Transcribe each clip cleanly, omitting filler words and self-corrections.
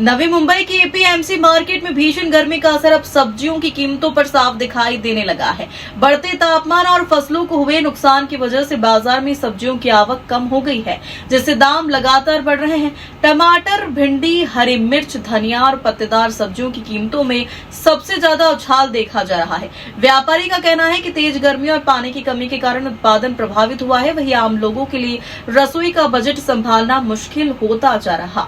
नवी मुंबई की APMC market में भीषण गर्मी का असर अब सब्जियों की कीमतों पर साफ दिखाई देने लगा है। बढ़ते तापमान और फसलों को हुए नुकसान की वजह से बाजार में सब्जियों की आवक कम हो गई है, जिससे दाम लगातार बढ़ रहे हैं। टमाटर, भिंडी, हरी मिर्च, धनिया और पत्तेदार सब्जियों की कीमतों में सबसे ज्यादा उछाल देखा जा रहा है। व्यापारी का कहना है कि तेज गर्मी और पानी की कमी के कारण उत्पादन प्रभावित हुआ है। वहीं आम लोगों के लिए रसोई का बजट संभालना मुश्किल होता जा रहा।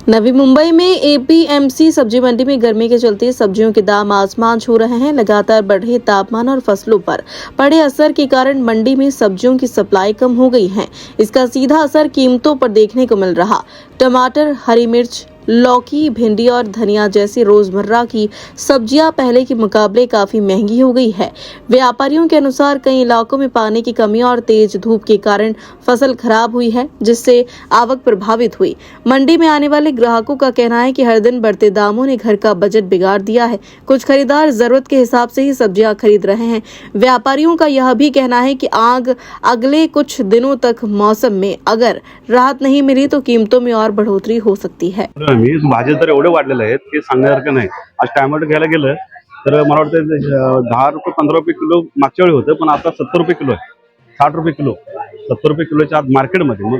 नवी मुंबई में एपीएमसी सब्जी मंडी में गर्मी के चलते सब्जियों के दाम आसमान छू रहे हैं। लगातार बढ़ रहे तापमान और फसलों पर पड़े असर के कारण मंडी में सब्जियों की सप्लाई कम हो गई है। इसका सीधा असर कीमतों पर देखने को मिल रहा। टमाटर, हरी मिर्च, लौकी, भिंडी और धनिया जैसी रोजमर्रा की सब्जियां पहले के मुकाबले काफी महंगी हो गई है। व्यापारियों के अनुसार कई इलाकों में पानी की कमी और तेज धूप के कारण फसल खराब हुई है, जिससे आवक प्रभावित हुई। मंडी में आने वाले ग्राहकों का कहना है कि हर दिन बढ़ते दामों ने घर का बजट बिगाड़ दिया है। कुछ खरीदार जरूरत के हिसाब से ही सब्जियां खरीद रहे हैं। व्यापारियों का यह भी कहना है कि अगले कुछ दिनों तक मौसम में अगर राहत नहीं मिली तो कीमतों में और बढ़ोतरी हो सकती है। भाज्या तर एवढे वाढलेले आहेत की सांगण्यासारखं नाही। आज टोमॅटो घ्यायला गेलं तर मला वाटतं 10 रुपये 15 रुपये किलो मागच्या वेळी होतं, पण आता 70 रुपये किलो आहे, 60 रुपये किलो, 70 रुपये किलोच्या आत मार्केटमध्ये। मग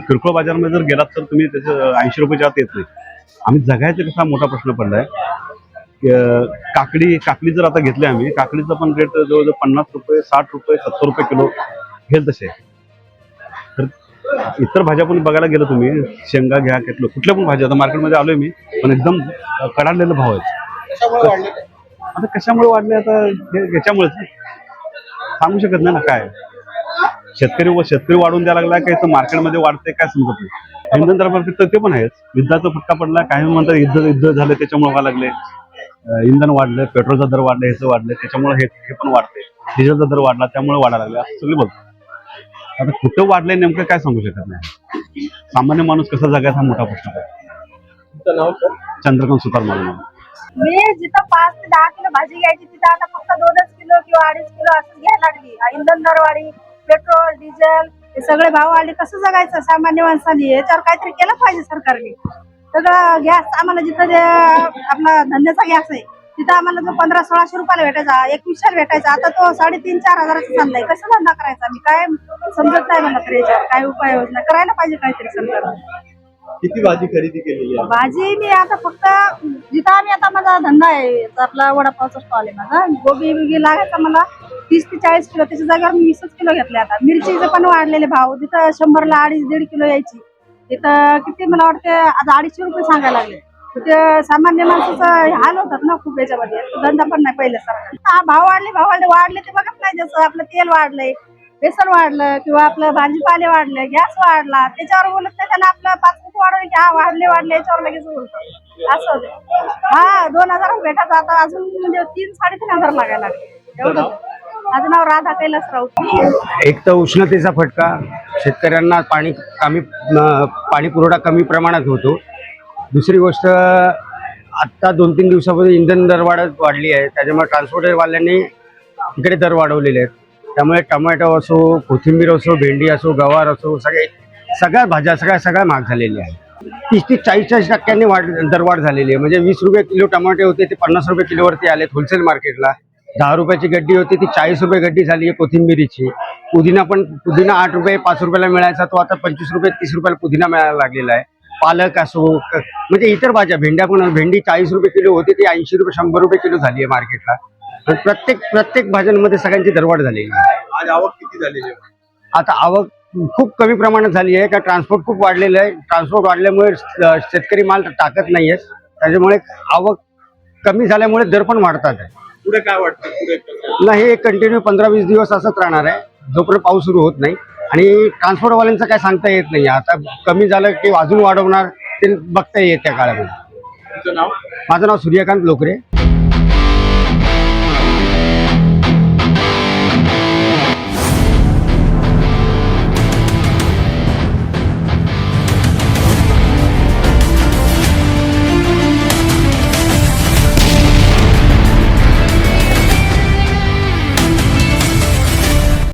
किरकोळ बाजारामध्ये जर गेलात तर तुम्ही त्याचं 80 रुपयाच्या आत येत नाही। आम्ही जगायचा कसा मोठा प्रश्न पडलाय। काकडी जर आता घेतली आम्ही, काकडीचा पण रेट जवळजवळ 50 रुपये, 60 रुपये, 70 रुपये किलो घेल तसे आहे। तर इतर भाज्या पण बघायला गेलं तुम्ही, शेंगा घ्या, कुठल्या पण भाज्या, आता मार्केटमध्ये आलोय मी, पण एकदम कडाडलेले भाव आहेत। आता कशामुळे वाढले, आता याच्यामुळेच सांगू शकत नाही ना काय। शेतकरी वाढून द्यायला लागला काय, तर मार्केटमध्ये वाढते काय समजत नाही। इंधन दरावर ते पण आहेच, युद्धाचा फटका पडला। काही म्हणतात युद्ध झालं त्याच्यामुळे व्हायला लागले, इंधन वाढलं, पेट्रोलचा दर वाढला, ह्याचं वाढलं, त्याच्यामुळे हे पण वाढते। डिझेलचा दर वाढला त्यामुळे वाढायला लागला, सगळी बोलतो। आता कुठं वाढलंय नेमकं काय सांगू शकत नाही। सामान्य माणूस कसा जगायचा हा मोठा प्रश्न आहे। तुमचं नाव सर? चंद्रकांत सुतार म्हणून। मी जिथं 5 ते 10 किलो भाजी घ्यायची तिथं आता फक्त 2च किलो किंवा 2.5 किलो असं घ्यायला लागली। इंधन दरवाढी, पेट्रोल, डिझेल हे सगळे भाव वाढले, कसं जगायचं सामान्य माणसाने? याच्यावर काहीतरी केलं पाहिजे सरकारने। सगळं गॅस आम्हाला जिथं आपला धंद्याचा गॅस आहे तिथं आम्हाला जो 1500-1600 रुपयाला भेटायचा, 2100 भेटायचा, आता तो 3,500-4 हजाराचा चाललाय। कसं धंदा करायचा? मी काय समजत नाही मला तर याच्यावर काय उपाययोजना करायला पाहिजे काहीतरी सरकारने। किती भाजी खरेदी केलेली आहे? भाजी मी आता फक्त जिथं आम्ही आता माझा धंदा आहे, आपला वडापावचा स्टॉल आहे माझा, गोबी बिबी लागायचा मला 30 ते 40 किलो, त्याच्या जागेवर मी 20 किलो घेतले। आता मिरचीचे पण वाढलेले भाव, जिथं 100ला 2.5-1.5 किलो यायची तिथं किती मला वाटतं आता 250 रुपये सांगायला लागले। ते सामान्य माणसाचं हाल होतात ना खूप याच्यामध्ये, धंदा पण नाही पहिल्यासारखा। हा भाव वाढले ते बघत नाही। जसं आपलं तेल वाढलंय, बेसन वाढलं किंवा आपलं भाजीपाले वाढले, गॅस वाढला, त्याच्यावर बोलत नाही, त्यांना आपलं 5 रुपये वाढवले की हा वाढले याच्यावर लगेच बोलतो असं होतं। हा 2000 भेटायचं आता अजून म्हणजे 3-3.5 हजार लागायला लागले एवढं। माझं नाव राधा कैलास राऊत। एक तर उष्णतेचा फटका, शेतकऱ्यांना पाणी पुरवठा कमी प्रमाणात होतो। दुसरी गोष्ट, आत्ता 2-3 दिवसापूर्वी इंधन दर वाढली आहे, त्याच्यामुळे ट्रान्सपोर्टर वाल्यांनी तिकडे दर वाढवलेले आहेत। त्यामुळे टोमॅटो असो, कोथिंबीर असो, भेंडी असो, गवार असो, सगळ्या भाज्या सगळ्या महाग झालेल्या आहेत। 30 ते 40% दरवाढ झालेली आहे। म्हणजे 20 रुपये किलो टमाटे होते ते 50 रुपये किलोवरती आलेत होलसेल मार्केटला। 10 रुपयाची गड्डी होती ती 40 रुपये गड्डी झाली आहे कोथिंबीरीची। पुदिना 8 रुपये 5 रुपयाला मिळायचा, तो आता 25 रुपये 30 रुपयाला पुदिना मिळायला लागलेला आहे। पालक असो, म्हणजे इतर भाज्या, भेंडी 40 रुपये किलो होती ती 80 रुपये 100 रुपये किलो झाली आहे मार्केटला। प्रत्येक भाज्यांमध्ये सगळ्यांची दरवाढ झालेली आहे। आज आवक किती झालेली आहे? आता आवक खूप कमी प्रमाणात झाली आहे, का ट्रान्सपोर्ट खूप वाढलेलं आहे। ट्रान्सपोर्ट वाढल्यामुळे शेतकरी माल टाकत नाहीये, त्याच्यामुळे आवक कमी झाल्यामुळे दर पण वाढतात आहे। पुढे काय वाटतं? पुढे नाही, कंटिन्यू 15-20 दिवस असंच राहणार आहे जोपर्यंत पाऊस सुरू होत नाही। आणि ट्रान्सपोर्टवाल्यांचं काय सांगता येत नाही, आता कमी झालं की अजून वाढवणार ते बघता येत त्या काळामध्ये। तुमचं नाव? माझं नाव सूर्यकांत लोकरे।